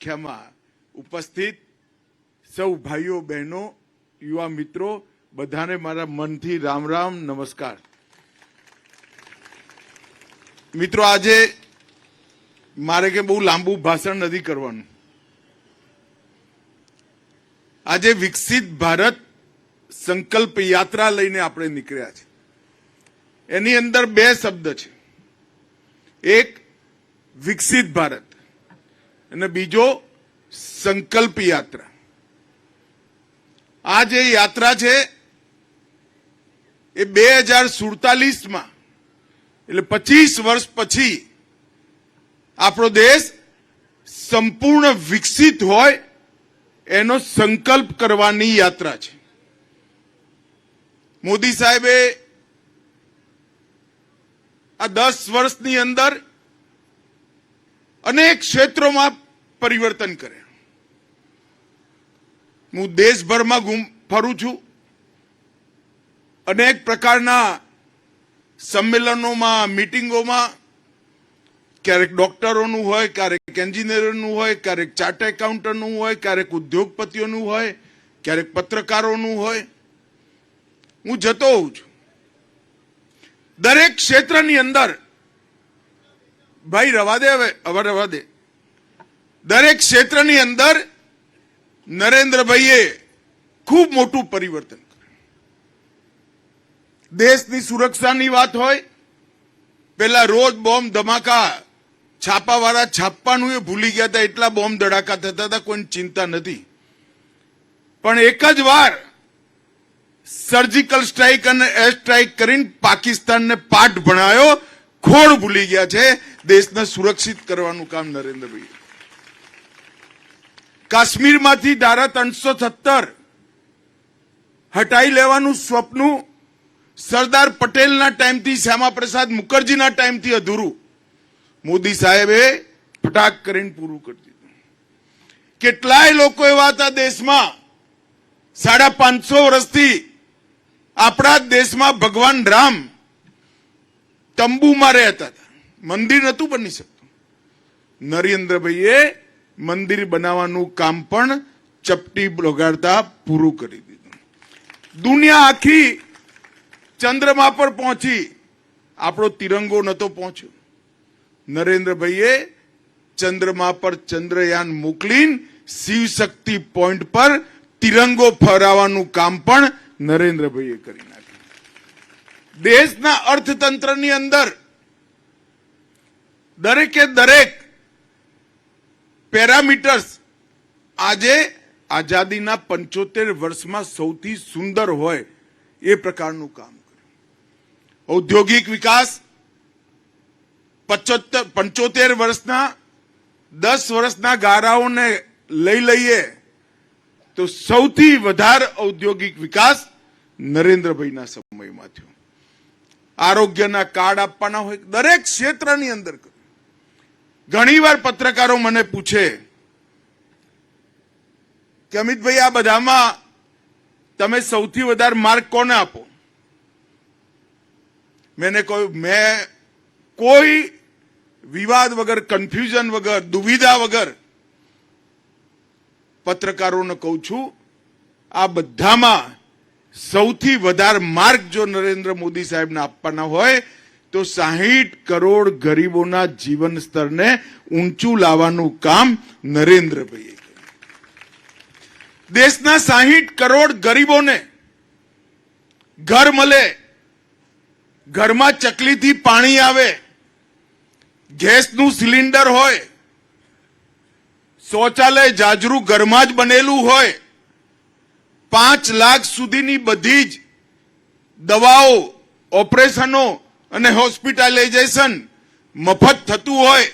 સંખ્યામાં ઉપસ્થિત સૌ ભાઈઓ બહેનો યુવા મિત્રો બધાને મારા મનથી રામ રામ નમસ્કાર। મિત્રો આજે મારે કે બહુ લાંબુ ભાષણ નથી કરવાનું। આજે વિકસિત ભારત સંકલ્પ યાત્રા લઈને આપણે નીકળ્યા છે। એની અંદર બે શબ્દ છે, એક વિકસિત ભારત અને બીજો સંકલ્પ યાત્રા। આ જે યાત્રા છે એ 2047માં એટલે 25 વર્ષ પછી આપણો દેશ સંપૂર્ણ વિકસિત હોય એનો સંકલ્પ કરવાની યાત્રા છે। મોદી સાહેબે આ 10 વર્ષની અંદર અનેક ક્ષેત્રોમાં પરિવર્તન કર્યા। હું દેશભરમાં ફરું છું, અનેક પ્રકારના સંમેલનોમાં, મીટિંગોમાં, ક્યારેક ડોક્ટરોનું હોય, ક્યારેક એન્જિનિયરોનું હોય, ક્યારેક ચાર્ટ એકાઉન્ટન્ટનું હોય, ક્યારેક ઉદ્યોગપતિઓનું હોય, ક્યારેક પત્રકારોનું હોય, હું જતો હોઉં છું। દરેક ક્ષેત્રની અંદર ભાઈ રવા દે, હવે રવા દે, દરેક ક્ષેત્રની અંદર નરેન્દ્રભાઈએ ખૂબ મોટું પરિવર્તન કર્યું। દેશની સુરક્ષાની વાત હોય, પેલા રોજ બોમ્બ ધમાકા છાપાવાળા છાપવાનું એ ભૂલી ગયા હતા, એટલા બોમ્બ ધડાકા થતા હતા, કોઈ ચિંતા નથી। પણ એક જ વાર સર્જિકલ સ્ટ્રાઇક અને એર સ્ટ્રાઇક કરીને પાકિસ્તાનને પાઠ ભણાયો, ખોડ ભૂલી ગયા છે। દેશને સુરક્ષિત કરવાનું કામ નરેન્દ્રભાઈ। કાશ્મીરમાંથી ધારા 370 હટાઈ લેવાનું સ્વપ્ન સરદાર પટેલના ટાઈમથી, શ્યામા પ્રસાદ મુખર્જીના ટાઈમથી અધૂરું મોદી સાહેબે ફટાક કરીને પૂરું કરી દીધું। કેટલાય લોકો એવા હતા દેશમાં, 550 વર્ષથી આપણા દેશમાં ભગવાન રામ તંબુમાં રહેતા હતા, મંદિર નતું બની શકતું। નરેન્દ્રભાઈએ મંદિર બનાવવાનું કામ પણ ચપટી લગાડતા પૂરું કરી દીધું। દુનિયા આખી ચંદ્રમા પર પહોંચી, આપણો તિરંગો નતો પહોંચ્યો। નરેન્દ્રભાઈએ ચંદ્રમા પર ચંદ્રયાન મોકલીને શિવ શક્તિ પોઈન્ટ પર તિરંગો ફહરાવવાનું કામ પણ નરેન્દ્રભાઈએ કરી નાખ્યું। દેશના અર્થતંત્રની અંદર દરેકે દરેક પેરામીટર્સ આજે આઝાદીના 75 વર્ષમાં સૌથી સુંદર હોય એ પ્રકારનું કામ કર્યું। ઔદ્યોગિક વિકાસ 75 વર્ષના 10 વર્ષના ગાળાઓને લઈ લઈએ તો સૌથી વધારે ઔદ્યોગિક વિકાસ નરેન્દ્રભાઈના સમયમાં થયો। આરોગ્યના કાર્ડ આપવાના હોય, દરેક ક્ષેત્રની અંદર। ઘણીવાર પત્રકારો મને પૂછે કે અમિતભાઈ, આ બધામાં તમે સૌથી વધારે માર્ક કોને આપો? મેં કોઈ વિવાદ વગર, કન્ફ્યુઝન વગર, દુવિધા વગર પત્રકારોને કહું છું, આ બધામાં સૌથી વધારે માર્ક જો નરેન્દ્ર મોદી સાહેબને આપવાના હોય તો 60 કરોડ ગરીબોના જીવન સ્તરને ઊંચું લાવવાનું કામ નરેન્દ્રભાઈએ કર્યું। દેશના 60 કરોડ ગરીબોને ઘર મળે, ઘરમાં ચકલીથી પાણી આવે, ગેસનું સિલિન્ડર હોય, શૌચાલય જાજરૂ ઘરમાં જ બનેલું હોય, 5 લાખ સુધીની બધી જ દવાઓ, ઓપરેશનો અને હોસ્પિટલાઇઝેશન મફત થતું હોય,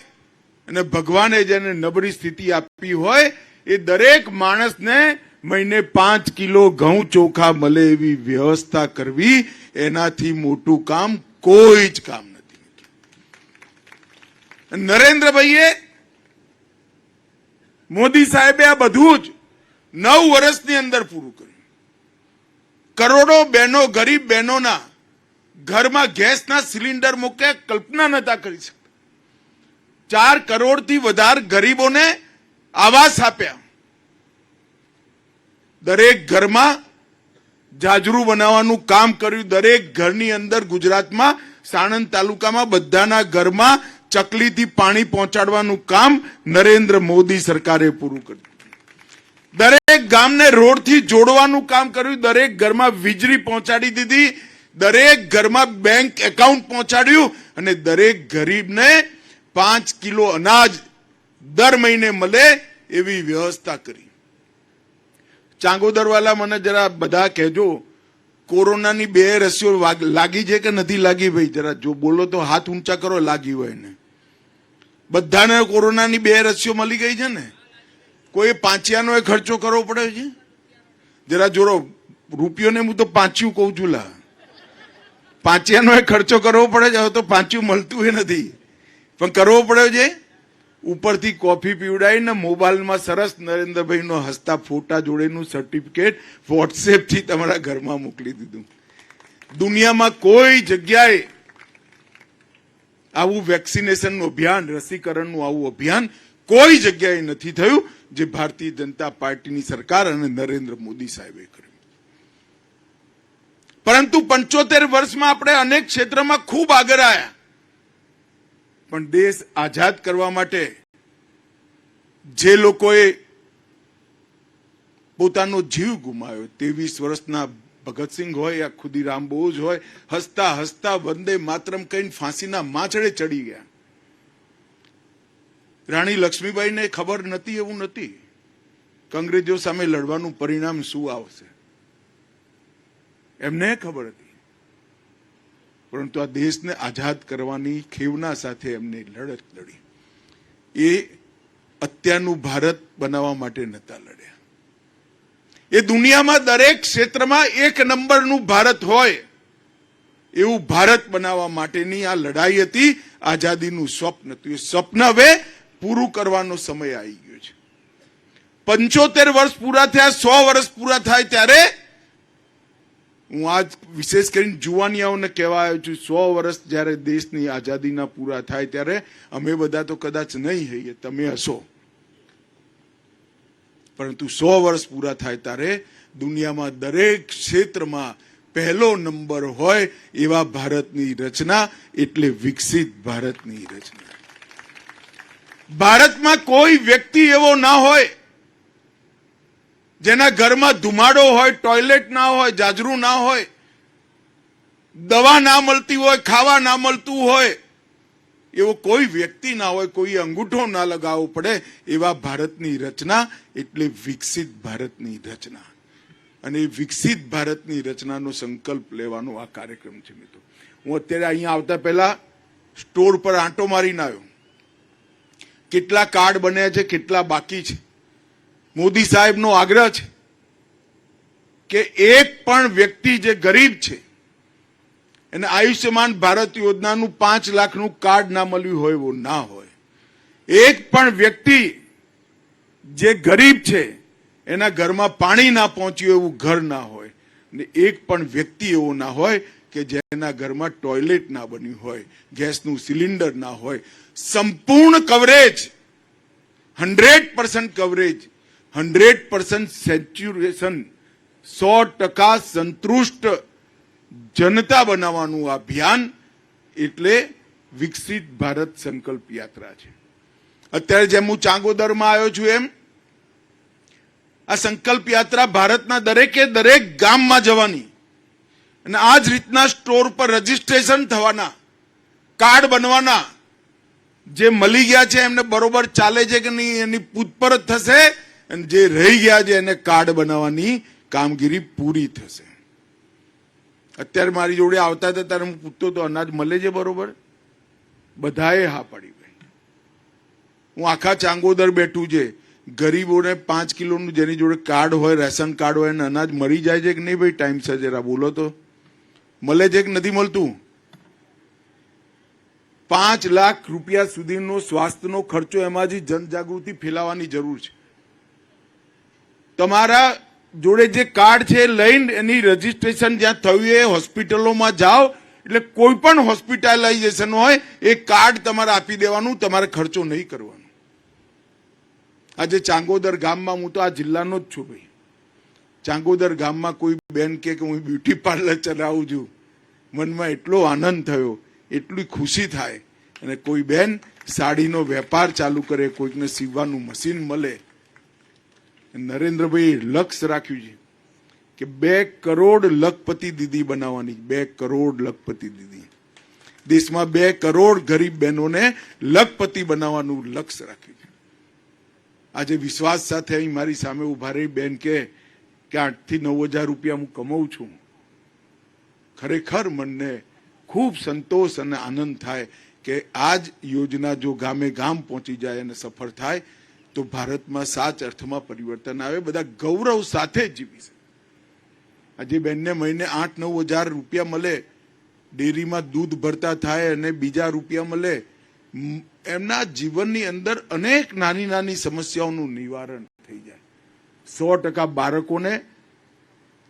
અને ભગવાને જેને નબળી સ્થિતિ આપી હોય એ દરેક માણસને મહિને 5 કિલો ઘઉં ચોખા મળે એવી વ્યવસ્થા કરવી, એનાથી મોટું કામ કોઈ જ કામ નથી। નરેન્દ્રભાઈએ, મોદી સાહેબે આ બધું જ 9 વર્ષની અંદર પૂરું કર્યું। કરોડો બહેનો, ગરીબ બહેનોના ઘરમાં ગેસના સિલિન્ડર મૂકે કલ્પના નતા કરી શકતા। 4 કરોડથી વધારે ગરીબોને આવાસ આપ્યા, દરેક ઘરમાં જાજરૂ બનાવવાનું કામ કર્યું, દરેક ઘરની અંદર ગુજરાતમાં સાણંદ તાલુકામાં બધાના ઘરમાં ચકલીથી પાણી પહોંચાડવાનું કામ નરેન્દ્ર મોદી સરકારે પૂરું કર્યું. દરેક ગામને રોડથી જોડવાનું કામ કર્યું, દરેક ઘરમાં વીજળી પહોંચાડી દીધી, દરેક ઘરમાં બેંક એકાઉન્ટ પહોંચાડ્યું અને દરેક ગરીબને 5 કિલો અનાજ દર મહિને મળે એવી વ્યવસ્થા કરી. ચાંગોદરવાલા મને જરા બધા કહેજો, કોરોનાની 2 રસીઓ લાગી છે કે નથી લાગી? ભાઈ જરા જો બોલો તો હાથ ઊંચા કરો, લાગી હોય ને. બધાને કોરોનાની 2 રસીઓ મળી ગઈ છે ને? કોઈ પાંચિયાનો ખર્ચો કરવો પડે છે? જરા જોરો રૂપિયોને હું તો પાંચ્યું કહું છું, લા પાંચિયાનો ખર્ચો કરવો પડે છે. હવે તો પાંચ્યું મળતું એ નથી, પણ કરવો પડે છે. ઉપરથી કોફી પીવડાવીને મોબાઈલમાં સરસ નરેન્દ્રભાઈનો હસતા ફોટા જોડેનું સર્ટિફિકેટ વોટ્સએપથી તમારા ઘરમાં મોકલી દીધું. દુનિયામાં કોઈ જગ્યાએ આવું વેક્સિનેશનનું અભિયાન, રસીકરણનું આવું અભિયાન કોઈ જગ્યાએ નથી થયું જે ભારતીય જનતા પાર્ટીની સરકાર અને નરેન્દ્ર મોદી સાહેબે કર્યું. પરંતુ 75 વર્ષમાં આપણે અનેક ક્ષેત્રમાં ખૂબ આગળ આવ્યા, પણ દેશ આઝાદ કરવા માટે જે લોકોએ પોતાનો જીવ ગુમાવ્યો, 23 વર્ષના ભગતસિંહ હોય યા ખુદીરામ બોઝ હોય, હસતા હસતા વંદે માતરમ કહીને ફાંસીના માછડે ચડી ગયા. રાણી લક્ષ્મીબાઈને ખબર નથી એવું નથી કે અંગ્રેજો સામે લડવાનું પરિણામ શું આવશે, એમને ખબર હતી. પરંતુ આ દેશને આઝાદ કરવાની ખેવના સાથે એમને લડત લડી. એ અત્યારનું ભારત બનાવવા માટે નતા લડ્યા. એ દુનિયામાં દરેક ક્ષેત્રમાં 1 નંબરનું ભારત હોય એવું ભારત બનાવવા માટેની આ લડાઈ હતી. આઝાદીનું સ્વપ્ન હતું. એ સ્વપ્ન હવે પૂરું કરવાનો સમય આવી ગયો છે. 75 વર્ષ પૂરા થયા, 100 વર્ષ પૂરા થાય ત્યારે હું આજ વિશેષ કરીને જુવાનિયાઓને કહેવા આવ્યો છું, 100 વર્ષ જ્યારે દેશની આઝાદીના પૂરા થાય ત્યારે અમે બધા તો કદાચ નહીં હઈએ, તમે હશો, પરંતુ 100 વર્ષ પૂરા થાય ત્યારે દુનિયામાં દરેક ક્ષેત્રમાં પહેલો નંબર હોય એવા ભારતની રચના, એટલે વિકસિત ભારતની રચના. ભારતમાં કોઈ વ્યક્તિ એવો ના હોય જેના ઘરમાં ધુમાડો હોય, ટોયલેટ ના હોય, જાજરૂ ના હોય, દવા ના મળતી હોય, ખાવા ના મળતું હોય, એવો કોઈ વ્યક્તિ ના હોય, કોઈ અંગૂઠો ના લગાવવો પડે એવા ભારતની રચના, એટલે વિકસિત ભારતની રચના. અને એ વિકસિત ભારતની રચનાનો સંકલ્પ લેવાનો આ કાર્યક્રમ છે. મિત્રો, હું અત્યારે અહીંયા આવતા પહેલા સ્ટોર પર આંટો મારીને આવ્યો. કેટલા કાર્ડ બન્યા છે, કેટલા બાકી છે. મોદી સાહેબનો આગ્રહ છે કે એક પણ વ્યક્તિ જે ગરીબ છે એને આયુષ્યમાન ભારત યોજનાનું 5 લાખનું કાર્ડ ના મળ્યું હોય એવો ના હોય. એક પણ વ્યક્તિ જે ગરીબ છે એના ઘરમાં પાણી ના પહોંચ્યું એવું ઘર ના હોય. ને એક પણ વ્યક્તિ એવો ના હોય કે જેના ઘરમાં ટોયલેટ ના બન્યું હોય, ગેસનું સિલિન્ડર ના હોય. સંપૂર્ણ કવરેજ, 100% કવરેજ, 100% સેચ્યુરેશન, 100% સંતુષ્ટ જનતા બનાવવાનું અભિયાન, એટલે વિકસિત ભારત સંકલ્પ યાત્રા છે. અત્યારે જેમ હું ચાંગોદરમાં આવ્યો છું એમ આ સંકલ્પ યાત્રા ભારતના દરેકે દરેક ગામમાં જવાની અને આ જ રીતના સ્ટોર પર રજીસ્ટ્રેશન થવાના, કાર્ડ બનવાના. જે મળી ગયા છે એમને બરોબર ચાલે છે કે નહીં એની પૂછપરછ થશે, અને જે રહી ગયા છે એને કાર્ડ બનાવવાની કામગીરી પૂરી થશે. અત્યારે મારી જોડે આવતા હતા ત્યારે હું પૂછતો તો અનાજ મળે છે બરોબર? બધાએ હા પાડી. હું આખા ચાંગોદર બેઠું છે, ગરીબોને 5 કિલોનું જેની જોડે કાર્ડ હોય, રેશન કાર્ડ હોય, એને અનાજ મળી જાય છે કે નહીં? ભાઈ ટાઈમસર જરા બોલો તો. મળે છે કે નથી મળતું? 5 લાખ રૂપિયા સુધીનો સ્વાસ્થ્યનો ખર્ચો, એમાંથી જનજાગૃતિ ફેલાવવાની જરૂર છે. તમારા જોડે જે કાર્ડ છે લઈને એની રજીસ્ટ્રેશન જ્યાં થયું એ હોસ્પિટલોમાં જાઓ, એટલે કોઈ પણ હોસ્પિટલાઇઝેશન હોય એ કાર્ડ તમારે આપી દેવાનું, તમારે ખર્ચો નહીં કરવાનો. આજે ચાંગોદર ગામમાં, હું તો આ જિલ્લાનો જ છું ભાઈ, ચાંગોદર ગામમાં કોઈ બેન કે હું બ્યુટી પાર્લર ચલાવું છું, મનમાં એટલો આનંદ થયો, એટલી ખુશી થાય. અને કોઈ બેન સાડીનો વેપાર ચાલુ કરે, કોઈકને સીવવાનું મશીન મળે. નરેન્દ્રભાઈ લક્ષ્ય રાખ્યું છે કે 2 કરોડ લખપતિ દીદી બનાવવાની. 2 કરોડ લખપતિ દીદી, દેશમાં 2 કરોડ ગરીબ બહેનોને લખપતિ બનાવવાનું લક્ષ્ય રાખ્યું છે. આજે વિશ્વાસ સાથે અહીં મારી સામે ઉભા રહી બેન કે 8 થી 9,000 રૂપિયા હું કમાઉં છું. ખરેખર મનને ખૂબ સંતોષ અને આનંદ થાય કે આ જ યોજના જો ગામે ગામ પહોંચી જાય અને સફળ થાય તો ભારતમાં સાચ અર્થમાં પરિવર્તન આવે. બધા ગૌરવ સાથે જીવી શકે. આજે બેનને મહિને 8-9 હજાર રૂપિયા મળે, ડેરીમાં દૂધ ભરતા થાય અને બીજા રૂપિયા મળે, એમના જીવનની અંદર અનેક નાની નાની સમસ્યાઓનું નિવારણ થઈ જાય. 100% બાળકોને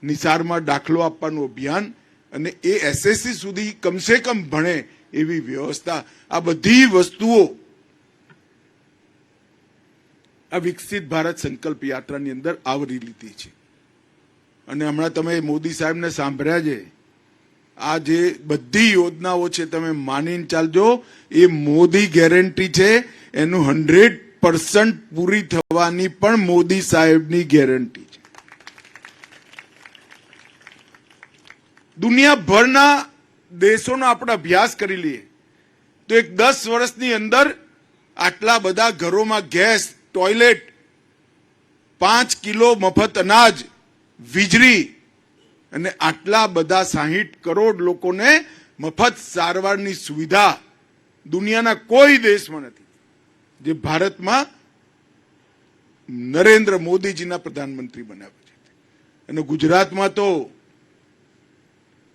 નિસારમાં દાખલો આપવાનું અભિયાન અને એ એસએસસી સુધી કમસે કમ ભણે એવી વ્યવસ્થા, આ બધી વસ્તુઓ આ વિકસિત ભારત સંકલ્પ યાત્રાની અંદર આવરી લીધી છે. અને હમણાં તમે મોદી સાહેબને સાંભળ્યા છે, આ જે બધી યોજનાઓ છે તમે માનીને ચાલજો, એ મોદી ગેરંટી છે. એનું 100% પૂરી થવાની પણ મોદી સાહેબની ગેરંટી છે. દુનિયાભરના દેશોનો આપણે અભ્યાસ કરી લઈએ તો એક 10 વર્ષની અંદર આટલા બધા ઘરોમાં ગેસ, ટોયલેટ, 5 કિલો મફત અનાજ, વીજળી અને આટલા બધા 60 કરોડ લોકોને મફત સારવારની સુવિધા દુનિયાના કોઈ દેશમાં નથી, જે ભારતમાં નરેન્દ્ર મોદીજીના પ્રધાનમંત્રી બનાવ્યા છે. અને ગુજરાતમાં તો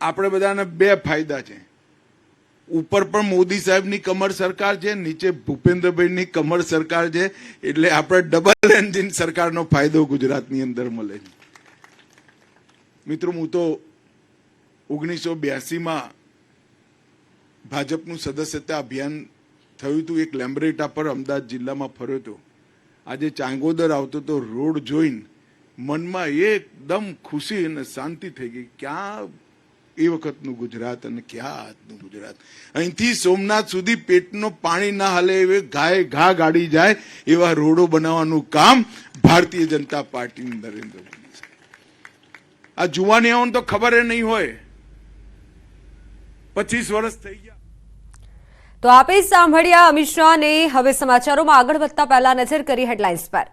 આપણે બધાને 2 ફાયદા છે. ઉપર પણ મોદી સાહેબની કમર સરકાર છે, નીચે ભૂપેન્દ્રભાઈની કમર સરકાર છે. એટલે આપણે ડબલ એન્જિન સરકારનો ફાયદો ગુજરાતની અંદર મળે છે. મિત્રો, હું તો 1982માં ભાજપનું સદસ્યતા અભિયાન થયું હતું, એક લેમ્બ્રેટા પર અમદાવાદ જિલ્લામાં ફર્યો હતો. આજે ચાંગોદર આવતો તો રોડ જોઈને મનમાં એકદમ ખુશી અને શાંતિ થઈ ગઈ. ક્યાં એ વખતનું ગુજરાત અને ક્યાં આજનું ગુજરાત. અહીંથી સોમનાથ સુધી પેટનો પાણી ના હાલે એવે ઘાય ઘા ગાડી જાય એવા રોડો બનાવવાનું કામ ભારતીય જનતા પાર્ટીની નરેન્દ્ર મોદી છે. આ જુવાનીઓને તો ખબર એ નહીં હોય, 25 વર્ષ થઈ ગયા. તો આપે સાંભળ્યા અમિત શાહને. હવે સમાચારોમાં આગળ વધતા પહેલા નજર કરી હેડલાઇન્સ પર.